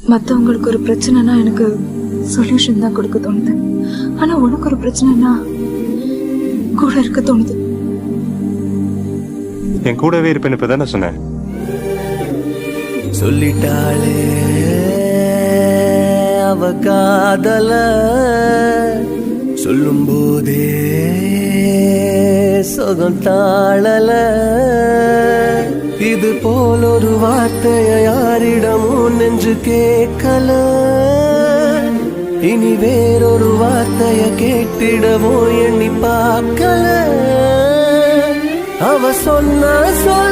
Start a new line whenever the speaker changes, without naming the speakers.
மற்றவங்களுக்கு ஒரு பிரச்சனைனா எனக்கு சொல்யூஷன் தான் கொடுக்க தோணுது. ஆனா உனக்கு ஒரு பிரச்சனைனா கூட இருக்க தோணுது.
என் கூடவே இருப்பேன்னு இப்பதானே சொன்னேன்.
சொல்லிட்டாளே அவ காதல, சொல்லும் போதே சொகம் தாழல. இது போல் ஒரு வார்த்தைய யாரிடமும் நெஞ்சு கேட்கல. இனி வேறொரு வார்த்தைய கேட்டிடவும் எண்ணி பார்க்கல. அவ சொன்ன சொல்